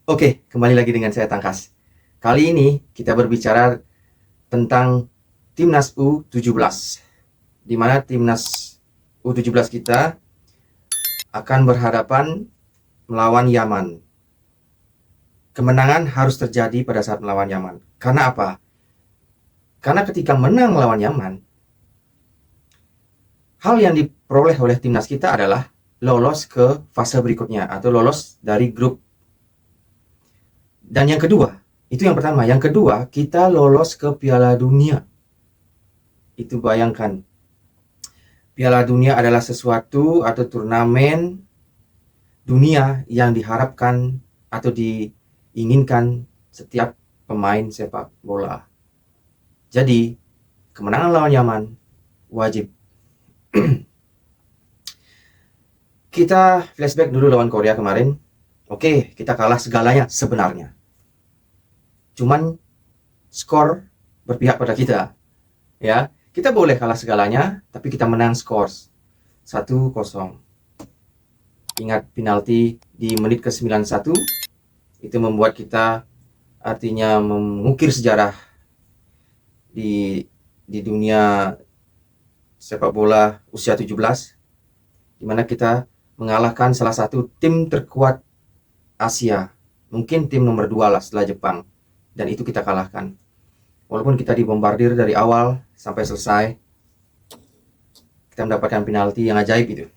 Oke, kembali lagi dengan saya Tangkas. Kali ini kita berbicara tentang Timnas U17, di mana Timnas U17 kita akan berhadapan melawan Yaman. Kemenangan harus terjadi pada saat melawan Yaman. Karena apa? Karena ketika menang melawan Yaman, hal yang diperoleh oleh timnas kita adalah lolos ke fase berikutnya atau lolos dari grup. Dan yang kedua, itu yang pertama. Yang kedua, kita lolos ke Piala Dunia. Itu bayangkan, Piala Dunia adalah sesuatu atau turnamen dunia yang diharapkan atau diinginkan setiap pemain sepak bola. Jadi, kemenangan lawan Yaman wajib. Kita flashback dulu lawan Korea kemarin. Oke, kita kalah segalanya sebenarnya. Cuman skor berpihak pada kita. Ya, kita boleh kalah segalanya, tapi kita menang skor 1-0. Ingat penalti di menit ke-91 itu membuat kita artinya mengukir sejarah di dunia sepak bola usia 17, di mana kita mengalahkan salah satu tim terkuat Asia, mungkin tim nomor 2 lah setelah Jepang, dan itu kita kalahkan. Walaupun kita dibombardir dari awal sampai selesai, kita mendapatkan penalti yang ajaib itu.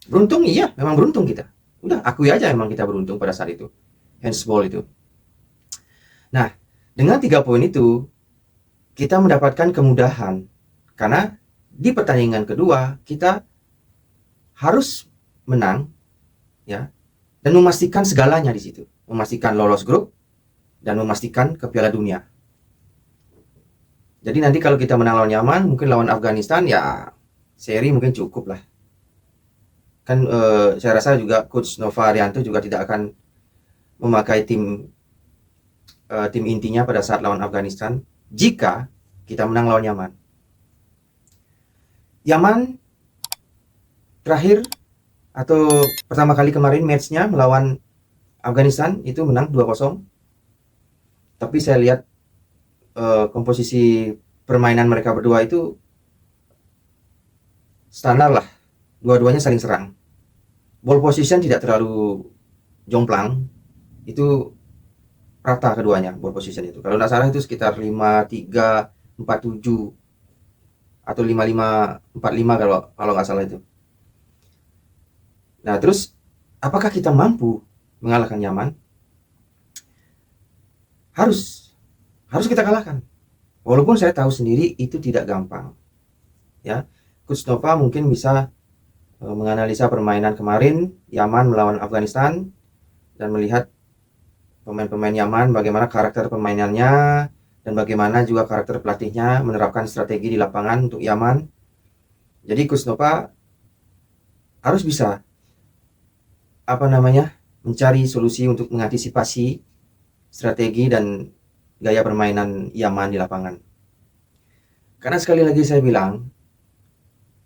Beruntung, iya, memang beruntung kita. Udah, akui aja memang kita beruntung pada saat itu. Handsball itu. Nah, dengan 3 poin itu, kita mendapatkan kemudahan. Karena di pertandingan kedua, kita harus menang, ya, dan memastikan segalanya di situ. Memastikan lolos grup, dan memastikan ke Piala Dunia. Jadi nanti kalau kita menang lawan Yaman, mungkin lawan Afghanistan, ya seri mungkin cukup lah. Kan saya rasa juga Coach Nova Arianto juga tidak akan memakai tim intinya pada saat lawan Afghanistan jika kita menang lawan Yaman. Yaman terakhir atau pertama kali kemarin matchnya melawan Afghanistan itu menang 2-0. Tapi saya lihat komposisi permainan mereka berdua itu standar lah. Dua-duanya saling serang. Ball position tidak terlalu jomplang. Itu rata keduanya ball position itu. Kalau nggak salah itu sekitar 5-3-4-7 atau 5-5-4-5 kalau nggak salah itu. Nah, terus apakah kita mampu mengalahkan Yaman? Harus kita kalahkan. Walaupun saya tahu sendiri itu tidak gampang. Ya, Coach Nova mungkin bisa menganalisa permainan kemarin Yaman melawan Afghanistan dan melihat pemain-pemain Yaman bagaimana karakter permainannya dan bagaimana juga karakter pelatihnya menerapkan strategi di lapangan untuk Yaman. Jadi Coach Nova harus bisa mencari solusi untuk mengantisipasi strategi dan gaya permainan Yaman di lapangan. Karena sekali lagi saya bilang,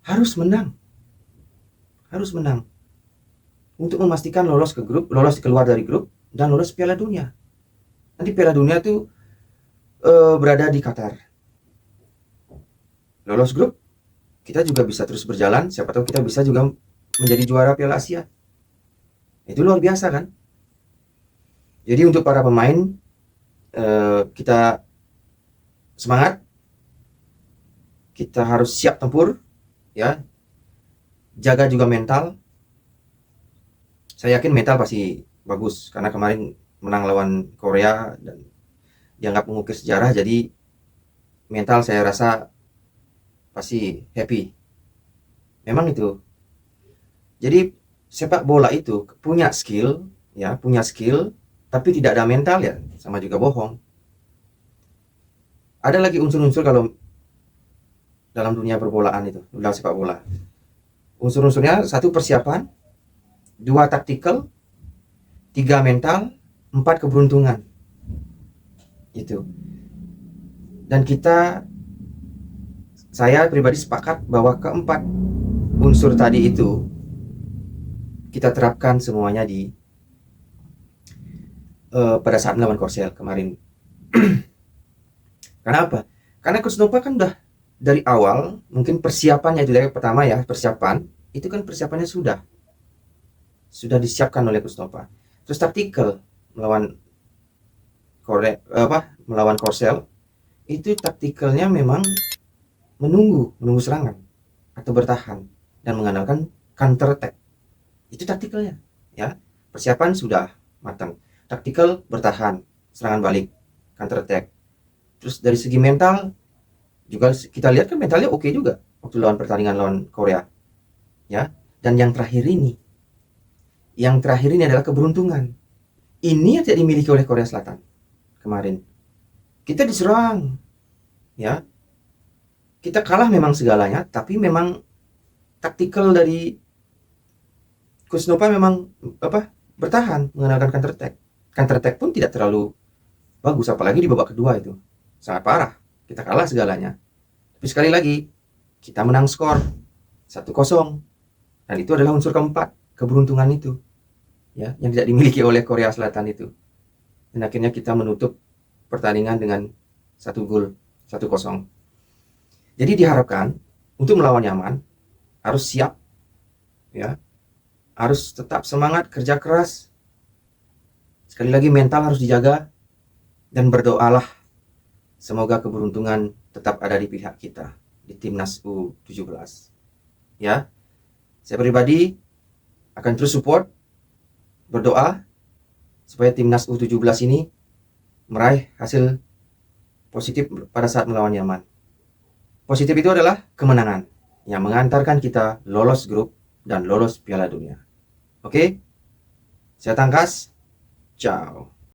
harus menang. Harus menang. Untuk memastikan lolos ke grup, lolos keluar dari grup, dan lolos Piala Dunia. Nanti Piala Dunia itu berada di Qatar. Lolos grup, kita juga bisa terus berjalan. Siapa tahu kita bisa juga menjadi juara Piala Asia. Itu luar biasa kan? Jadi untuk para pemain, kita semangat, kita harus siap tempur, ya, jaga juga mental. Saya yakin mental pasti bagus karena kemarin menang lawan Korea dan dianggap mengukir sejarah, jadi mental saya rasa pasti happy. Memang itu. Jadi sepak bola itu punya skill, ya, punya skill, tapi tidak ada mental ya sama juga bohong. Ada lagi unsur-unsur kalau dalam dunia perbolaan itu, dalam sepak bola. Unsur-unsurnya 1 persiapan, 2 taktikal, 3 mental, 4 keberuntungan. Itu. Dan saya pribadi sepakat bahwa keempat unsur tadi itu kita terapkan semuanya di pada saat melawan Korsel kemarin. Karena apa? Karena Coach Nova kan udah dari awal, mungkin persiapannya itu dari pertama ya, persiapan itu kan persiapannya sudah disiapkan oleh Coach Nova. Terus taktikal melawan melawan Korsel itu taktikalnya memang menunggu serangan atau bertahan dan mengandalkan counter attack. Itu taktikalnya, ya. Persiapan sudah matang. Taktikal bertahan, serangan balik, counter attack. Terus dari segi mental juga kita lihat kan mentalnya oke juga waktu lawan pertandingan lawan Korea, ya. Dan yang terakhir ini adalah keberuntungan. Ini yang tidak dimiliki oleh Korea Selatan kemarin. Kita diserang, ya. Kita kalah memang segalanya, tapi memang taktikal dari Coach Nova memang bertahan mengandalkan counter attack. Counter attack pun tidak terlalu bagus, apalagi di babak kedua itu sangat parah. Kita kalah segalanya. Tapi sekali lagi kita menang skor 1-0, dan itu adalah unsur keempat, keberuntungan itu, ya, yang tidak dimiliki oleh Korea Selatan itu. Dan akhirnya kita menutup pertandingan dengan 1 gol, 1-0. Jadi diharapkan untuk melawan Yaman harus siap, ya, harus tetap semangat, kerja keras. Sekali lagi mental harus dijaga, dan berdoalah semoga keberuntungan tetap ada di pihak kita di Timnas U17. Ya, saya pribadi akan terus support, berdoa supaya Timnas U17 ini meraih hasil positif pada saat melawan Yaman. Positif itu adalah kemenangan yang mengantarkan kita lolos grup dan lolos Piala Dunia. Oke? Saya Tangkas. Ciao.